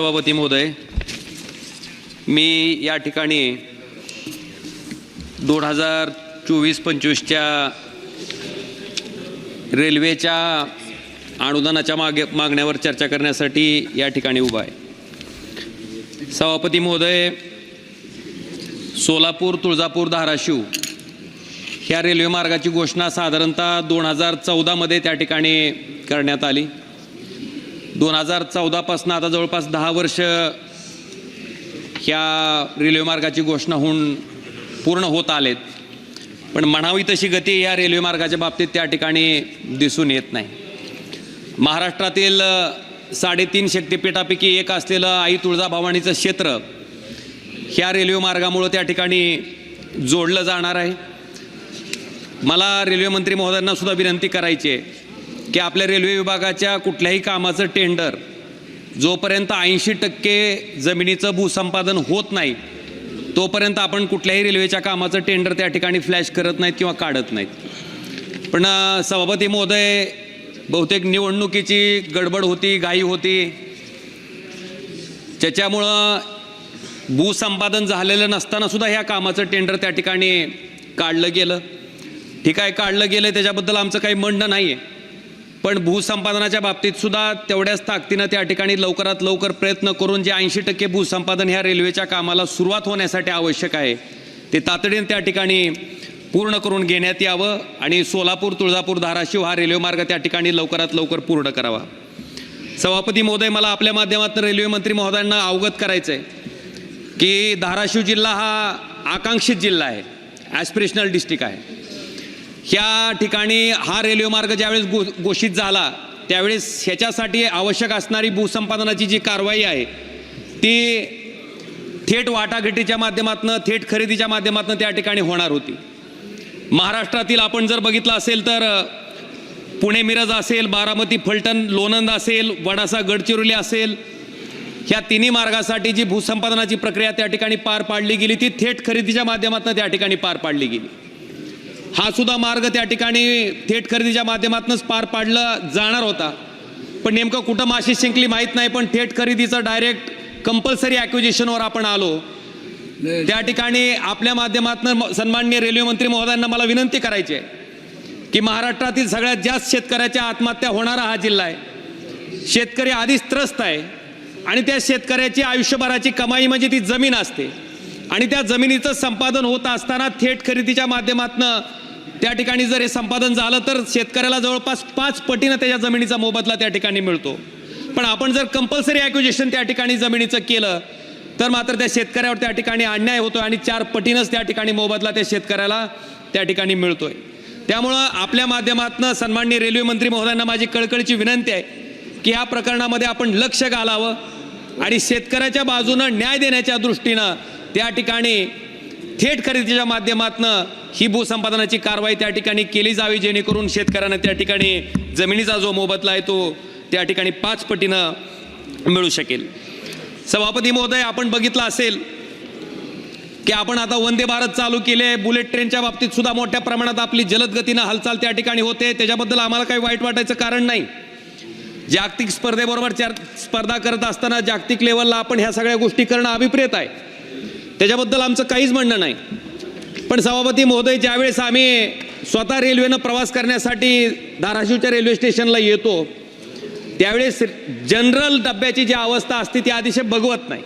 सभापती महोदय, मी या ठिकाणी 2024-25च्या रेल्वेच्या अनुदानाच्या मागण्यावर चर्चा करण्यासाठी या ठिकाणी उभा आहे। सभापती महोदय, सोलापूर, तुळजापूर, धाराशिव ह्या रेल्वे मार्गाची घोषणा साधारणतः 2014 मध्ये त्या ठिकाणी करण्यात आली। 2014 पासून आता जवळपास 10 वर्ष ह्या रेल्वे मार्गाची घोषणा होऊन पूर्ण होत आलेत, पण म्हणावी तशी गती या रेल्वे मार्गाच्या बाबतीत त्या ठिकाणी दिसून येत नाही। महाराष्ट्रातील 3.5 शक्तिपीठापैकी एक असलेलं आई तुळजाभवानीचं क्षेत्र ह्या रेल्वे मार्गामुळे त्या ठिकाणी जोडलं जाणार आहे। मला रेल्वे मंत्री महोदयांना सुद्धा विनंती करायची आहे की आपल्या रेल्वे विभागाच्या कुठल्याही कामाचं टेंडर जोपर्यंत 80% जमिनीचं भूसंपादन होत नाही तोपर्यंत आपण कुठल्याही रेल्वेच्या कामाचं टेंडर त्या ठिकाणी फ्लॅश करत नाहीत किंवा काढत नाहीत। पण सभापती महोदय, बहुतेक निवडणुकीची गडबड होती, घाई होती, त्याच्यामुळं भूसंपादन झालेलं नसताना सुद्धा ह्या कामाचं टेंडर त्या ठिकाणी काढलं गेलं। ठीक आहे, काढलं गेलं, त्याच्याबद्दल आमचं काही म्हणणं नाही आहे, पण भूसंपादनाच्या बाबतीत सुद्धा तेवढ्याच ताकदीनं त्या ठिकाणी लवकरात लवकर प्रयत्न करून जे 80% भूसंपादन ह्या रेल्वेच्या कामाला सुरुवात होण्यासाठी आवश्यक आहे ते तातडीने त्या ठिकाणी पूर्ण करून घेण्यात यावं आणि सोलापूर, तुळजापूर, धाराशिव हा रेल्वे मार्ग त्या ठिकाणी लवकरात लवकर पूर्ण करावा। सभापती महोदय, मला आपल्या माध्यमातून रेल्वे मंत्री महोदयांना अवगत करायचं आहे की धाराशिव जिल्हा हा आकांक्षित जिल्हा आहे, ॲस्पिरेशनल डिस्ट्रिक्ट आहे। ह्या ठिकाणी हा रेल्वे मार्ग ज्यावेळेस घोषित झाला त्यावेळेस ह्याच्यासाठी आवश्यक असणारी भूसंपादनाची जी कारवाई आहे ती थेट वाटाघाटीच्या माध्यमातून, थेट खरेदीच्या माध्यमातून त्या ठिकाणी होणार होती। महाराष्ट्रातील आपण जर बघितलं असेल तर पुणे मिरज असेल, बारामती फलटण लोणंद असेल, वडासा गडचिरोली असेल, ह्या तिन्ही मार्गासाठी जी भूसंपादनाची प्रक्रिया त्या ठिकाणी पार पाडली गेली ती थेट खरेदीच्या माध्यमातून त्या ठिकाणी पार पाडली गेली। हा सुद्धा मार्ग त्या ठिकाणी थेट खरेदीच्या माध्यमातूनच पार पाडला जाणार होता, पण नेमकं कुठं माशी शिंकली माहीत नाही, पण थेट खरेदीचं डायरेक्ट कंपल्सरी ॲक्विजिशनवर आपण आलो। त्या ठिकाणी आपल्या माध्यमातून सन्माननीय रेल्वे मंत्री महोदयांना मला विनंती करायची आहे की महाराष्ट्रातील सगळ्यात जास्त शेतकऱ्याच्या आत्महत्या होणारा हा जिल्हा आहे। शेतकरी आधीच त्रस्त आहे आणि त्या शेतकऱ्याची आयुष्यभराची कमाई म्हणजे ती जमीन असते आणि त्या जमिनीचं संपादन होत असताना थेट खरेदीच्या माध्यमातून त्या ठिकाणी जर हे संपादन झालं तर शेतकऱ्याला जवळपास 5 पटीनं त्याच्या जमिनीचा मोबदला त्या ठिकाणी मिळतो। पण आपण जर कंपल्सरी ॲक्विजिशन त्या ठिकाणी जमिनीचं केलं तर मात्र त्या शेतकऱ्यावर त्या ठिकाणी अन्याय होतो आणि 4 पटीनंच त्या ठिकाणी मोबदला त्या शेतकऱ्याला त्या ठिकाणी मिळतोय। त्यामुळं आपल्या माध्यमातून सन्माननीय रेल्वे मंत्री महोदयांना माझी कळकळीची विनंती आहे की या प्रकरणामध्ये आपण लक्ष घालावं आणि शेतकऱ्याच्या बाजूनं न्याय देण्याच्या दृष्टीनं त्या ठिकाणी थेट खरेदीच्या माध्यमातून ही भूसंपादनाची कारवाई त्या ठिकाणी केली जावी, जेणेकरून शेतकऱ्यांना त्या ठिकाणी जमिनीचा जो मोबदला आहे तो त्या ठिकाणी 5 पटीनं मिळू शकेल। सभापती महोदय, आपण बघितलं असेल की आपण आता वंदे भारत चालू केले, बुलेट ट्रेनच्या बाबतीत सुद्धा मोठ्या प्रमाणात आपली जलद गतीनं हालचाल त्या ठिकाणी होते, त्याच्याबद्दल आम्हाला काही वाईट वाटायचं कारण नाही। जागतिक स्पर्धेबरोबर स्पर्धा करत असताना जागतिक लेवलला आपण ह्या सगळ्या गोष्टी करणं अभिप्रेत आहे, त्याच्याबद्दल आमचं काहीच म्हणणं नाही। पण सभापती महोदय, ज्यावेळेस आम्ही स्वतः रेल्वेनं प्रवास करण्यासाठी धाराशिवच्या रेल्वे स्टेशनला येतो त्यावेळेस जनरल डब्याची जी अवस्था असते ती अतिशय बघवत नाही,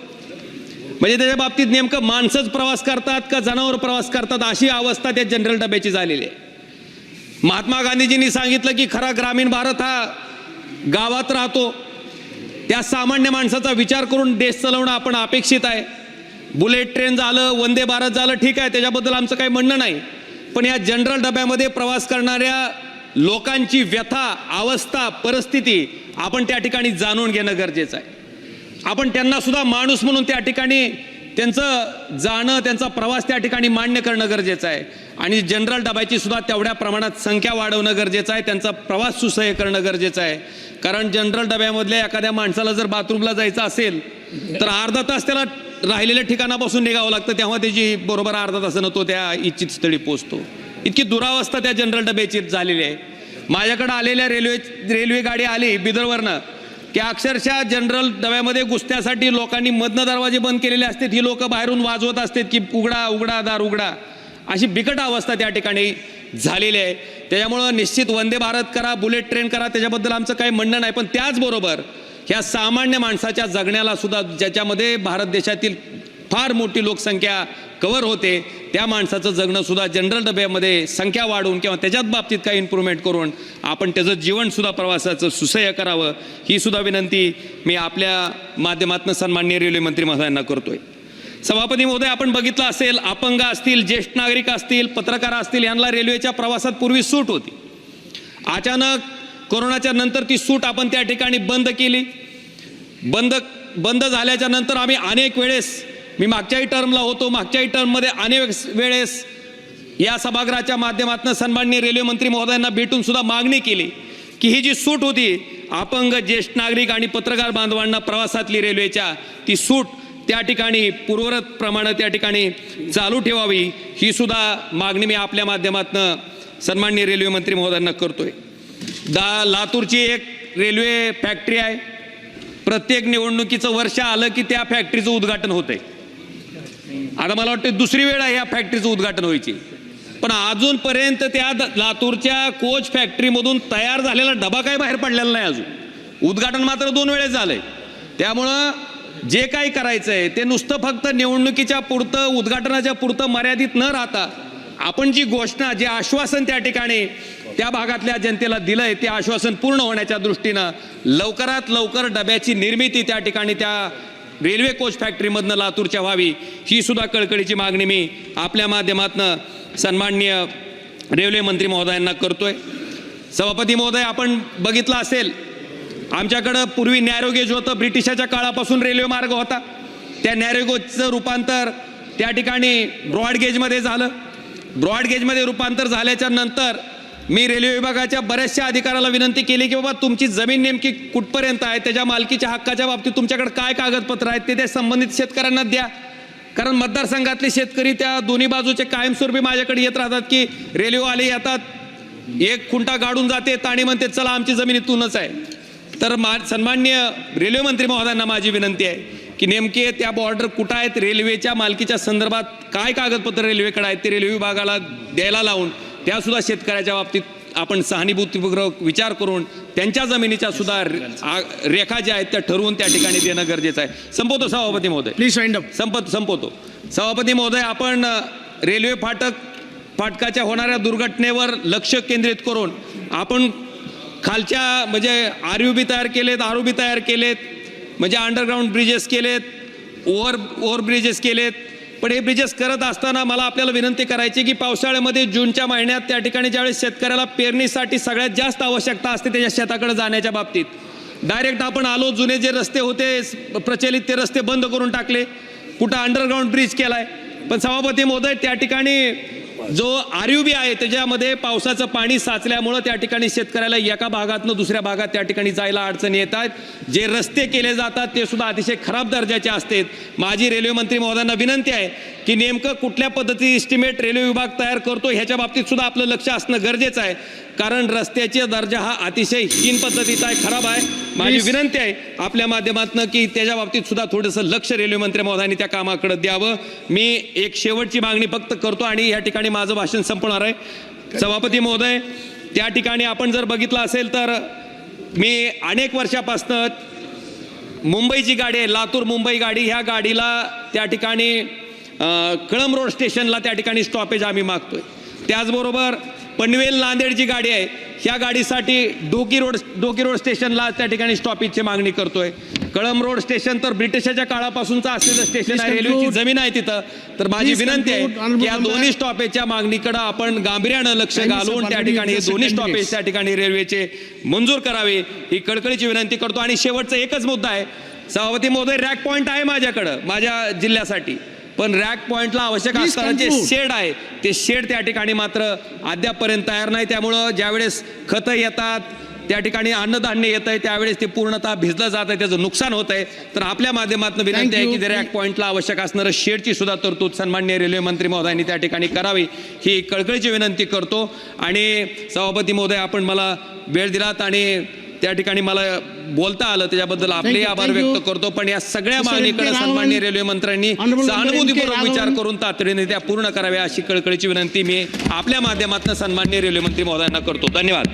म्हणजे त्याच्या बाबतीत नेमकं माणसंच प्रवास करतात का जनावर प्रवास करतात अशी अवस्था त्या जनरल डब्याची झालेली आहे। महात्मा गांधीजींनी सांगितलं की खरा ग्रामीण भारत हा गावात राहतो, त्या सामान्य माणसाचा विचार करून देश चालवणं आपण अपेक्षित आहे। बुलेट ट्रेन झालं, वंदे भारत झालं, ठीक आहे, त्याच्याबद्दल आमचं काही म्हणणं नाही, पण या जनरल डब्यामध्ये प्रवास करणाऱ्या लोकांची व्यथा, अवस्था, परिस्थिती आपण त्या ठिकाणी जाणून घेणं गरजेचं आहे। आपण त्यांना सुद्धा माणूस म्हणून त्या ठिकाणी त्यांचं जाणं, त्यांचा प्रवास त्या ठिकाणी मान्य करणं गरजेचं आहे आणि जनरल डब्याची सुद्धा तेवढ्या प्रमाणात संख्या वाढवणं गरजेचं आहे, त्यांचा प्रवास सुसह्य करणं गरजेचं आहे। कारण जनरल डब्यामधल्या एखाद्या माणसाला जर बाथरूमला जायचं असेल तर अर्धा तास त्याला राहिलेल्या ठिकाणापासून निघावं लागतं, तेव्हा त्याची बरोबर अर्धा तासानं तो त्या इच्छित स्थळी पोहोचतो। इतकी दुरावस्था त्या जनरल डब्याची झालेली आहे। माझ्याकडे आलेल्या रेल्वे गाडी आली बिदरवरनं, की अक्षरशः जनरल डब्यामध्ये घुसण्यासाठी लोकांनी मधनं दरवाजे बंद केलेले असतात, ही लोक बाहेरून वाजवत असतात की उघडा उघडा दार उघडा, अशी बिकट अवस्था त्या ठिकाणी झालेली आहे. त्याच्यामुळं निश्चित वंदे भारत करा, बुलेट ट्रेन करा, त्याच्याबद्दल आमचं काही म्हणणं नाही. पण त्याचबरोबर ह्या सामान्य माणसाच्या जगण्याला सुद्धा, ज्याच्यामध्ये भारत देशातील फार मोठी लोकसंख्या कव्हर होते, त्या माणसाचं जगणं सुद्धा जनरल डब्यामध्ये संख्या वाढवून किंवा त्याच्यात बाबतीत काही इम्प्रूव्हमेंट करून आपण त्याचं जीवनसुद्धा प्रवासाचं सुसह्य करावं, ही सुद्धा विनंती मी आपल्या माध्यमातून सन्माननीय रेल्वे मंत्री महोदयांना करतोय. सभापती महोदय, आपण बघितलं असेल, अपंग असतील, ज्येष्ठ नागरिक असतील, पत्रकार असतील, यांना रेल्वेच्या प्रवासात पूर्वी सूट होती. अचानक कोरोनाच्या नंतर ती सूट आपण त्या ठिकाणी बंद केली. बंद झाल्याच्या नंतर आम्ही अनेक वेळेस, मी मागच्याही टर्मला होतो, मागच्याही टर्ममध्ये अनेक वेळेस या सभागृहाच्या माध्यमातून सन्माननीय रेल्वे मंत्री महोदयांना भेटून सुद्धा मागणी केली की ही जी सूट होती अपंग, ज्येष्ठ नागरिक आणि पत्रकार बांधवांना प्रवासातली रेल्वेच्या, ती सूट त्या ठिकाणी पूर्ववत प्रमाणे त्या ठिकाणी चालू ठेवावी, ही सुद्धा मागणी मी आपल्या माध्यमातून सन्माननीय रेल्वे मंत्री महोदयांना करतोय. लातूरची एक रेल्वे फॅक्टरी आहे. प्रत्येक निवडणुकीचं वर्ष आलं की त्या फॅक्टरीचं उद्घाटन होतंय. आता मला वाटतं दुसरी वेळ आहे या फॅक्टरीचं उद्घाटन व्हायची, पण अजूनपर्यंत त्या लातूरच्या कोच फॅक्टरीमधून तयार झालेला डबा काय बाहेर पडलेला नाही अजून. उद्घाटन मात्र 2 वेळेस झालंय. त्यामुळं जे काही करायचं आहे ते नुसतं फक्त निवडणुकीच्या पुरतं, उद्घाटनाच्या पुरतं मर्यादित न राहता, आपण जी घोषणा, जे आश्वासन त्या ठिकाणी त्या भागातल्या जनतेला दिलंय, ते आश्वासन पूर्ण होण्याच्या दृष्टीनं लवकरात लवकर डब्याची निर्मिती त्या ठिकाणी त्या रेल्वे कोच फॅक्टरीमधनं लातूरच्या व्हावी, ही सुद्धा कळकळीची मागणी मी आपल्या माध्यमातून सन्माननीय रेल्वे मंत्री महोदयांना करतोय. सभापती महोदय, आपण बघितलं असेल, आमच्याकडं पूर्वी नॅरो गेज होतं. ब्रिटिशाच्या काळापासून रेल्वे मार्ग होता. त्या नॅरो गेजचं रूपांतर त्या ठिकाणी ब्रॉड गेजमध्ये झालं. ब्रॉड गेजमध्ये रूपांतर झाल्याच्या नंतर मी रेल्वे विभागाच्या बऱ्याचशा अधिकाऱ्याला विनंती केली की बाबा तुमची जमीन नेमकी कुठपर्यंत आहे, त्याच्या मालकीच्या हक्काच्या बाबतीत तुमच्याकडे काय कागदपत्र आहेत ते संबंधित शेतकऱ्यांना द्या. कारण मतदारसंघातले शेतकरी त्या दोन्ही बाजूचे कायमस्वरूपी माझ्याकडे येत राहतात की रेल्वेवाले येतात, एक खुंटा गाडून जाते आणि म्हणते चला आमची जमीन इथूनच आहे. तर सन्माननीय रेल्वे मंत्री महोदयांना माझी विनंती आहे की नेमके त्या बॉर्डर कुठं आहेत, रेल्वेच्या मालकीच्या संदर्भात काय कागदपत्र रेल्वेकडे आहेत ते रेल्वे विभागाला द्यायला लावून त्यासुद्धा शेतकऱ्याच्या बाबतीत आपण सहानुभूतीपूर्वक विचार करून त्यांच्या जमिनीच्या सुद्धा रेखा ज्या आहेत त्या ठरवून त्या ठिकाणी देणं गरजेचं आहे. संपवतो सभापती महोदय, प्लीज वाइंड अप. संपवतो सभापती महोदय. आपण रेल्वे फाटकाच्या होणाऱ्या दुर्घटनेवर लक्ष केंद्रित करून आपण खालच्या म्हणजे RUB तयार केलेत, ROB तयार केलेत, म्हणजे अंडरग्राऊंड ब्रिजेस केलेत, ओव्हर ब्रिजेस केलेत. पण हे ब्रिजेस करत असताना मला आपल्याला विनंती करायची की पावसाळ्यामध्ये जूनच्या महिन्यात त्या ठिकाणी ज्यावेळेस शेतकऱ्याला पेरणीसाठी सगळ्यात जास्त आवश्यकता असते त्याच्या शेताकडे जाण्याच्या बाबतीत, डायरेक्ट आपण आलो, जुने जे रस्ते होते प्रचलित ते रस्ते बंद करून टाकले, कुठं अंडरग्राऊंड ब्रिज केलाय. पण सभापती महोदय, त्या ठिकाणी जो RUB आहे त्याच्यामध्ये पावसाचं पाणी साचल्यामुळं त्या ठिकाणी शेतकऱ्याला एका भागातनं दुसऱ्या भागात त्या ठिकाणी जायला अडचणी येतात. जे रस्ते केले जातात ते सुद्धा अतिशय खराब दर्जाचे असतात. माझी रेल्वे मंत्री महोदयांना विनंती आहे की नेमकं कुठल्या पद्धती इस्टिमेट रेल्वे विभाग तयार करतो ह्याच्या बाबतीत सुद्धा आपलं लक्ष असणं गरजेचं आहे. कारण रस्त्याचा दर्जा हा अतिशय हीन पद्धतीचा आहे, खराब आहे. माझी विनंती आहे आपल्या माध्यमातून की त्याच्या बाबतीत सुद्धा थोडंसं लक्ष रेल्वे मंत्री महोदयांनी त्या कामाकडे द्यावं. मी एक शेवटची मागणी फक्त करतो आणि या ठिकाणी माझं भाषण संपणार आहे. सभापती महोदय, त्या ठिकाणी आपण जर बघितलं असेल तर मी अनेक वर्षापासून मुंबईची गाडी आहे, लातूर मुंबई गाडी, ह्या गाडीला त्या ठिकाणी कळंब रोड स्टेशनला त्या ठिकाणी स्टॉपेज आम्ही मागतोय. त्याचबरोबर पनवेल नांदेडची गाडी आहे, ह्या गाडीसाठी डोकी रोड स्टेशनला त्या ठिकाणी स्टॉपेजची मागणी करतोय. कळंब रोड स्टेशन तर ब्रिटिशाच्या काळापासूनचं असलेलं स्टेशन आहे, रेल्वेची जमीन आहे तिथं. तर माझी विनंती आहे की या दोन्ही स्टॉपेजच्या मागणीकडे आपण गांभीर्यानं लक्ष घालून त्या ठिकाणी हे दोन्ही स्टॉपेज त्या ठिकाणी रेल्वेचे मंजूर करावे, ही कळकळीची विनंती करतो. आणि शेवटचा एकच मुद्दा आहे सभापती महोदय, रॅक पॉईंट आहे माझ्याकडं माझ्या जिल्ह्यासाठी, पण रॅक पॉईंटला आवश्यक असताना जे शेड आहे ते शेड त्या ठिकाणी मात्र अद्यापपर्यंत तयार नाही. त्यामुळं ज्यावेळेस खतं येतात त्या ठिकाणी अन्नधान्य येत आहे त्यावेळेस ते पूर्णतः भिजलं जात आहे, त्याचं नुकसान होत आहे. तर आपल्या माध्यमातून विनंती आहे की रॅक पॉईंटला आवश्यक असणारं शेडची सुद्धा तरतूद सन्माननीय रेल्वे मंत्री महोदयांनी त्या ठिकाणी करावी, ही कळकळीची विनंती करतो. आणि सभापती महोदय, आपण मला वेळ दिलात आणि त्या ठिकाणी मला बोलता आलं त्याच्याबद्दल आपलेही Thank you, आभार thank you. व्यक्त करतो. पण या सगळ्या Mr. मागणीकडे M.K. सन्माननीय राघवन, रेल्वे मंत्र्यांनी Honorable member सहानुभूतीपूर्वक M.K. विचार राघवन. करून तातडीने त्या पूर्ण कराव्या अशी कळकळीची विनंती मी आपल्या माध्यमातून सन्माननीय रेल्वे मंत्री महोदयांना करतो. धन्यवाद.